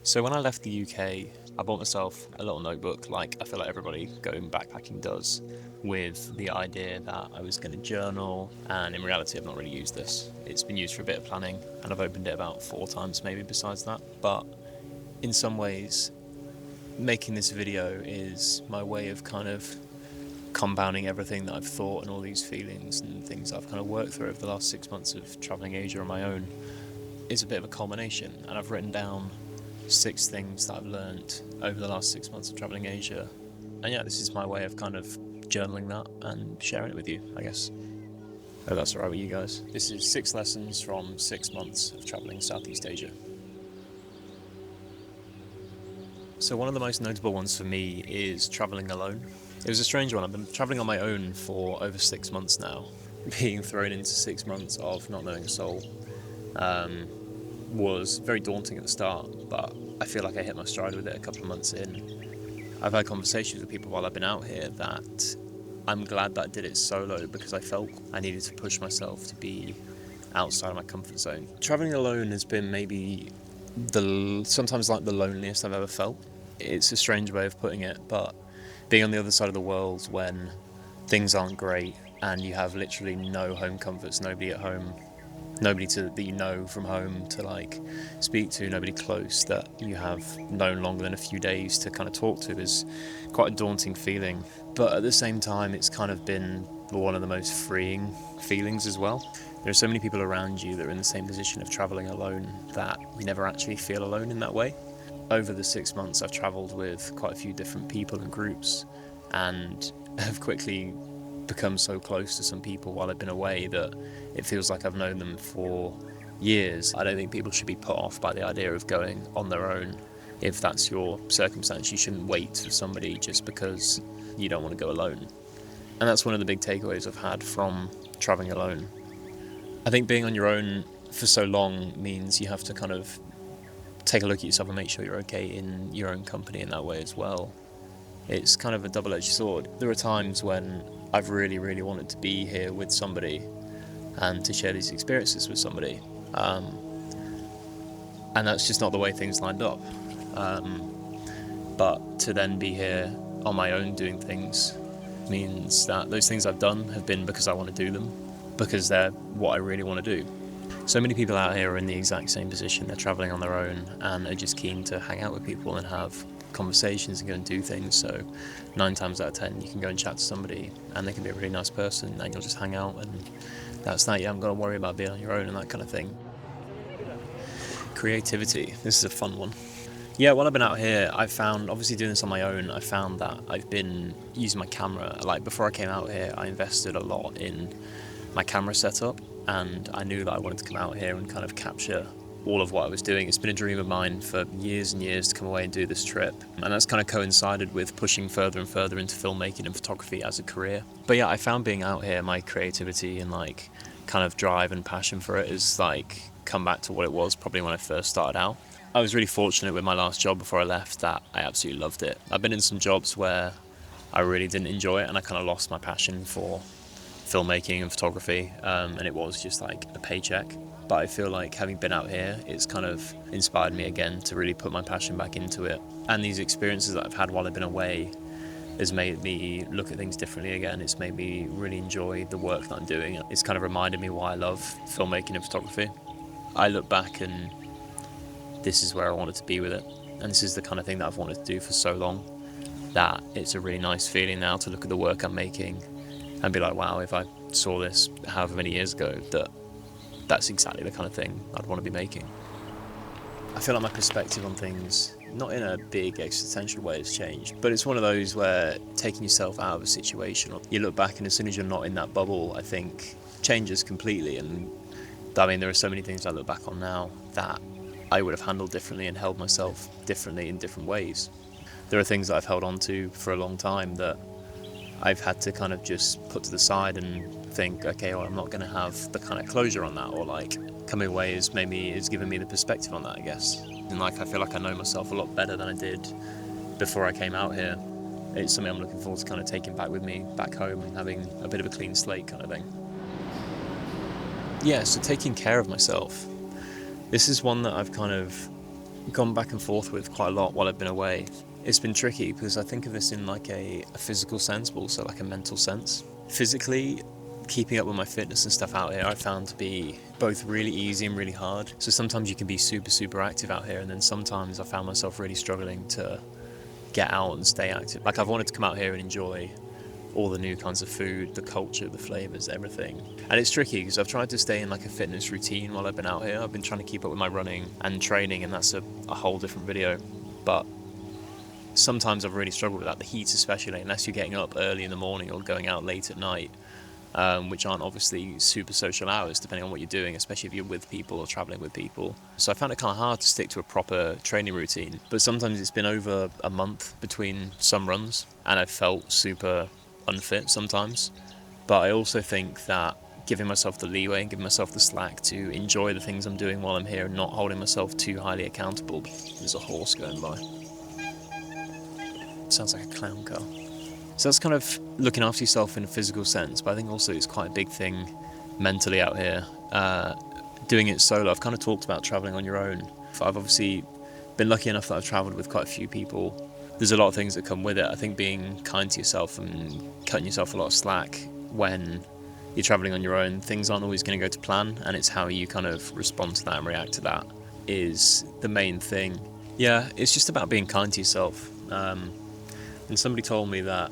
So when I left the UK, I bought myself a little notebook, like I feel like everybody going backpacking does, with the idea that I was going to journal, and in reality I've not really used this. It's been used for a bit of planning, and I've opened it about 4 times maybe besides that. But in some ways, making this video is my way of kind of compounding everything that I've thought and all these feelings and things I've kind of worked through over the last 6 months of travelling Asia on my own. Is a bit of a culmination, and I've written down 6 things that I've learned over the last 6 months of travelling Asia. And yeah, this is my way of kind of journaling that and sharing it with you, I guess. Oh, that's alright with you guys. This is 6 lessons from 6 months of travelling Southeast Asia. So one of the most notable ones for me is travelling alone. It was a strange one. I've been travelling on my own for over 6 months now. Being thrown into 6 months of not knowing a soul was very daunting at the start, but I feel like I hit my stride with it a couple of months in. I've had conversations with people while I've been out here that I'm glad that I did it solo, because I felt I needed to push myself to be outside of my comfort zone. Travelling alone has been maybe sometimes like the loneliest I've ever felt. It's a strange way of putting it, but being on the other side of the world when things aren't great and you have literally no home comforts, nobody at home, nobody that you know from home to like speak to, nobody close that you have known longer than a few days to kind of talk to, is quite a daunting feeling. But at the same time, it's kind of been one of the most freeing feelings as well. There are so many people around you that are in the same position of travelling alone that you never actually feel alone in that way. Over the 6 months, I've travelled with quite a few different people and groups, and have quickly become so close to some people while I've been away that it feels like I've known them for years. I don't think people should be put off by the idea of going on their own. If that's your circumstance, you shouldn't wait for somebody just because you don't want to go alone. And that's one of the big takeaways I've had from travelling alone. I think being on your own for so long means you have to kind of take a look at yourself and make sure you're okay in your own company in that way as well. It's kind of a double-edged sword. There are times when I've really, really wanted to be here with somebody and to share these experiences with somebody. And that's just not the way things lined up. But to then be here on my own doing things means that those things I've done have been because I want to do them, because they're what I really want to do. So many people out here are in the exact same position. They're travelling on their own and are just keen to hang out with people and have conversations and go and do things. So 9 times out of 10 you can go and chat to somebody and they can be a really nice person and you'll just hang out, and that's that. You haven't got to worry about being on your own and that kind of thing. Creativity. This is a fun one. Yeah, while I've been out here, I found, obviously doing this on my own, I found that I've been using my camera. Like before I came out here, I invested a lot in my camera setup, and I knew that I wanted to come out here and kind of capture all of what I was doing. It's been a dream of mine for years and years to come away and do this trip, and that's kind of coincided with pushing further and further into filmmaking and photography as a career. But yeah, I found being out here, my creativity and like kind of drive and passion for it is like come back to what it was probably when I first started out. I was really fortunate with my last job before I left that I absolutely loved it. I've been in some jobs where I really didn't enjoy it and I kind of lost my passion for filmmaking and photography, and it was just like a paycheck. But I feel like having been out here, it's kind of inspired me again to really put my passion back into it. And these experiences that I've had while I've been away has made me look at things differently again. It's made me really enjoy the work that I'm doing. It's kind of reminded me why I love filmmaking and photography. I look back and this is where I wanted to be with it. And this is the kind of thing that I've wanted to do for so long, that it's a really nice feeling now to look at the work I'm making and be like, wow, if I saw this however many years ago, that's exactly the kind of thing I'd want to be making. I feel like my perspective on things, not in a big existential way, has changed, but it's one of those where taking yourself out of a situation, you look back and as soon as you're not in that bubble, I think changes completely. And I mean, there are so many things I look back on now that I would have handled differently and held myself differently in different ways. There are things that I've held on to for a long time that I've had to kind of just put to the side and think, okay, well, I'm not going to have the kind of closure on that, or like coming away has given me the perspective on that, I guess. And like I feel like I know myself a lot better than I did before I came out here. It's something I'm looking forward to kind of taking back with me back home and having a bit of a clean slate kind of thing. Yeah, so taking care of myself. This is one that I've kind of gone back and forth with quite a lot while I've been away. It's been tricky because I think of this in like a physical sense, but also like a mental sense. Physically, keeping up with my fitness and stuff out here I found to be both really easy and really hard. So sometimes you can be super active out here, and then sometimes I found myself really struggling to get out and stay active. Like, I've wanted to come out here and enjoy all the new kinds of food, the culture, the flavours, everything. And it's tricky because I've tried to stay in like a fitness routine while I've been out here. I've been trying to keep up with my running and training, and that's a whole different video. But sometimes I've really struggled with that, the heat especially, unless you're getting up early in the morning or going out late at night, which aren't obviously super social hours depending on what you're doing, especially if you're with people or travelling with people. So I found it kind of hard to stick to a proper training routine. But sometimes it's been over a month between some runs and I've felt super unfit sometimes. But I also think that giving myself the leeway and giving myself the slack to enjoy the things I'm doing while I'm here and not holding myself too highly accountable. There's a horse going by. Sounds like a clown car. So that's kind of looking after yourself in a physical sense, but I think also it's quite a big thing mentally out here. Doing it solo, I've kind of talked about travelling on your own. I've obviously been lucky enough that I've travelled with quite a few people. There's a lot of things that come with it. I think being kind to yourself and cutting yourself a lot of slack when you're travelling on your own, things aren't always going to go to plan, and it's how you kind of respond to that and react to that is the main thing. Yeah, it's just about being kind to yourself. And somebody told me that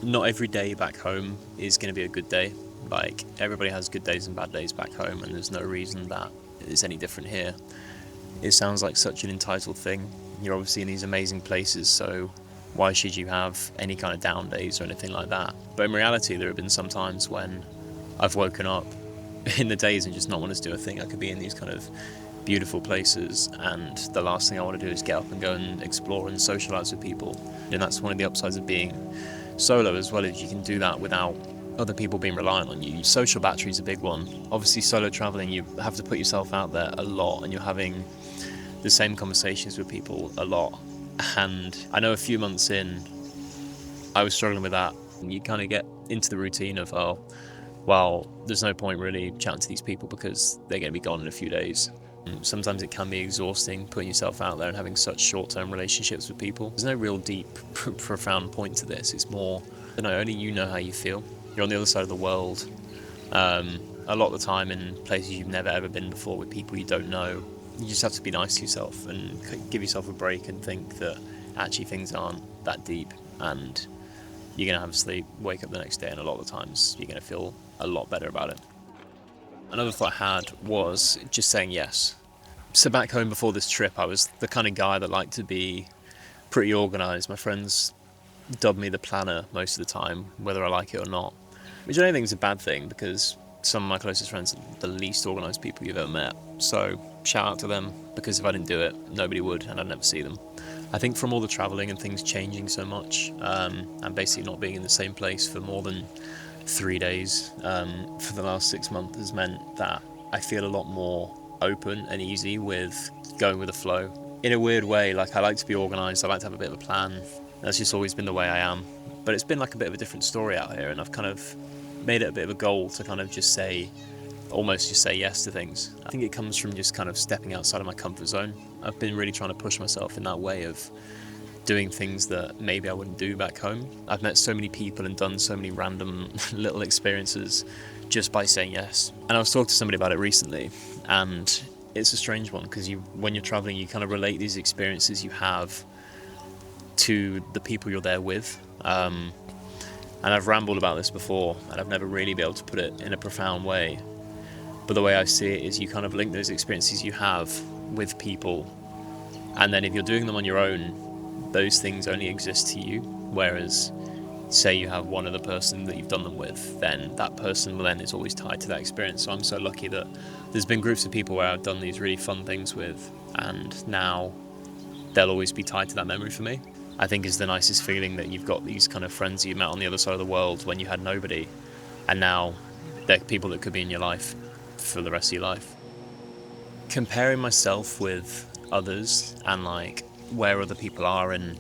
not every day back home is going to be a good day. Like, everybody has good days and bad days back home, and there's no reason that it's any different here. It sounds like such an entitled thing. You're obviously in these amazing places, so why should you have any kind of down days or anything like that? But in reality, there have been some times when I've woken up in the days and just not wanted to do a thing. I could be in these kind of beautiful places, and the last thing I want to do is get up and go and explore and socialise with people. And that's one of the upsides of being solo as well, is you can do that without other people being reliant on you. Social battery is a big one. Obviously, solo travelling, you have to put yourself out there a lot, and you're having the same conversations with people a lot. And I know a few months in, I was struggling with that. You kind of get into the routine of, oh, well, there's no point really chatting to these people because they're going to be gone in a few days. Sometimes it can be exhausting putting yourself out there and having such short-term relationships with people. There's no real deep, profound point to this. It's more, only you know how you feel. You're on the other side of the world, a lot of the time in places you've never ever been before with people you don't know. You just have to be nice to yourself and give yourself a break and think that actually things aren't that deep, and you're going to have sleep, wake up the next day, and a lot of the times you're going to feel a lot better about it. Another thought I had was just saying yes. So back home before this trip, I was the kind of guy that liked to be pretty organised. My friends dubbed me the planner most of the time, whether I like it or not, which I don't think is a bad thing, because some of my closest friends are the least organised people you've ever met. So shout out to them, because if I didn't do it, nobody would, and I'd never see them. I think from all the travelling and things changing so much, and basically not being in the same place for more than 3 days for the last 6 months has meant that I feel a lot more open and easy with going with the flow. In a weird way, like, I like to be organised, I like to have a bit of a plan. That's just always been the way I am. But it's been like a bit of a different story out here, and I've kind of made it a bit of a goal to kind of just say yes to things. I think it comes from just kind of stepping outside of my comfort zone. I've been really trying to push myself in that way of doing things that maybe I wouldn't do back home. I've met so many people and done so many random little experiences just by saying yes. And I was talking to somebody about it recently, and it's a strange one, because when you're traveling, you kind of relate these experiences you have to the people you're there with. And I've rambled about this before, and I've never really been able to put it in a profound way. But the way I see it is you kind of link those experiences you have with people, and then if you're doing them on your own, those things only exist to you. Whereas, say you have one other person that you've done them with, then that person then is always tied to that experience. So I'm so lucky that there's been groups of people where I've done these really fun things with, and now they'll always be tied to that memory for me. I think is the nicest feeling, that you've got these kind of friends you met on the other side of the world when you had nobody, and now they're people that could be in your life for the rest of your life. Comparing myself with others and like where other people are in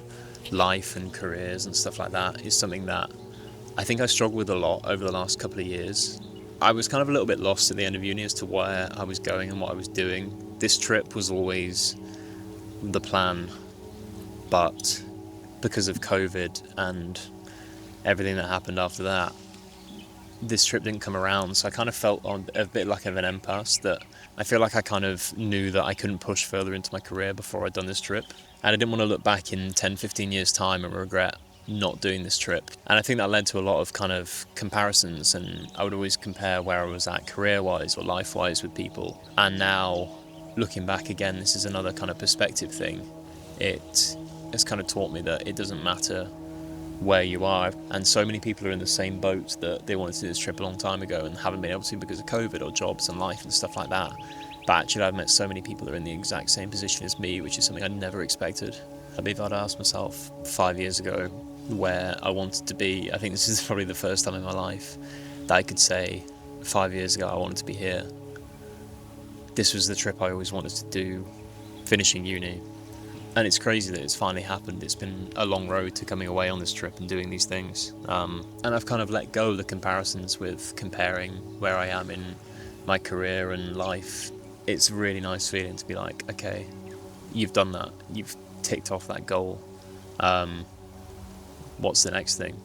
life and careers and stuff like that is something that I think I struggled with a lot over the last couple of years. I was kind of a little bit lost at the end of uni as to where I was going and what I was doing. This trip was always the plan, but because of COVID and everything that happened after that, this trip didn't come around. So I kind of felt on a bit like of an impasse, that I feel like I kind of knew that I couldn't push further into my career before I'd done this trip. And I didn't want to look back in 10, 15 years time and regret not doing this trip. And I think that led to a lot of kind of comparisons, and I would always compare where I was at career-wise or life-wise with people. And now, looking back again, this is another kind of perspective thing. It has kind of taught me that it doesn't matter where you are, and so many people are in the same boat, that they wanted to do this trip a long time ago and haven't been able to because of COVID or jobs and life and stuff like that. But actually I've met so many people that are in the exact same position as me, which is something I never expected. I mean, if I'd asked myself 5 years ago where I wanted to be, I think this is probably the first time in my life that I could say 5 years ago I wanted to be here. This was the trip I always wanted to do, finishing uni. And it's crazy that it's finally happened. It's been a long road to coming away on this trip and doing these things. And I've kind of let go of the comparisons with comparing where I am in my career and life. It's a really nice feeling to be like, okay, you've done that. You've ticked off that goal. What's the next thing?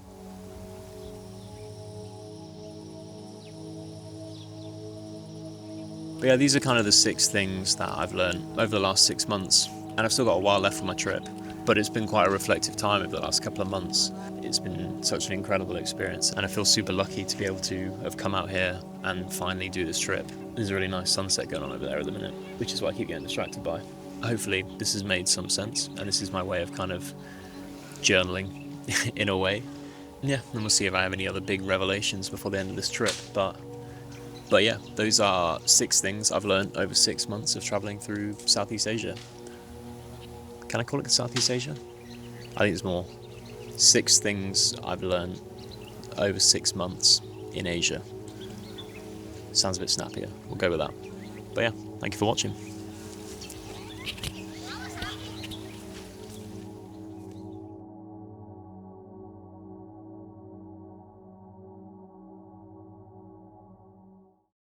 But yeah, these are kind of the 6 things that I've learned over the last 6 months. And I've still got a while left for my trip, but it's been quite a reflective time over the last couple of months. It's been such an incredible experience, and I feel super lucky to be able to have come out here and finally do this trip. There's a really nice sunset going on over there at the minute, which is what I keep getting distracted by. Hopefully this has made some sense, and this is my way of kind of journaling in a way. Yeah, and we'll see if I have any other big revelations before the end of this trip, but yeah, those are 6 things I've learned over 6 months of travelling through Southeast Asia. Can I call it Southeast Asia? I think it's more. 6 things I've learned over 6 months in Asia. Sounds a bit snappier. We'll go with that. But yeah, thank you for watching.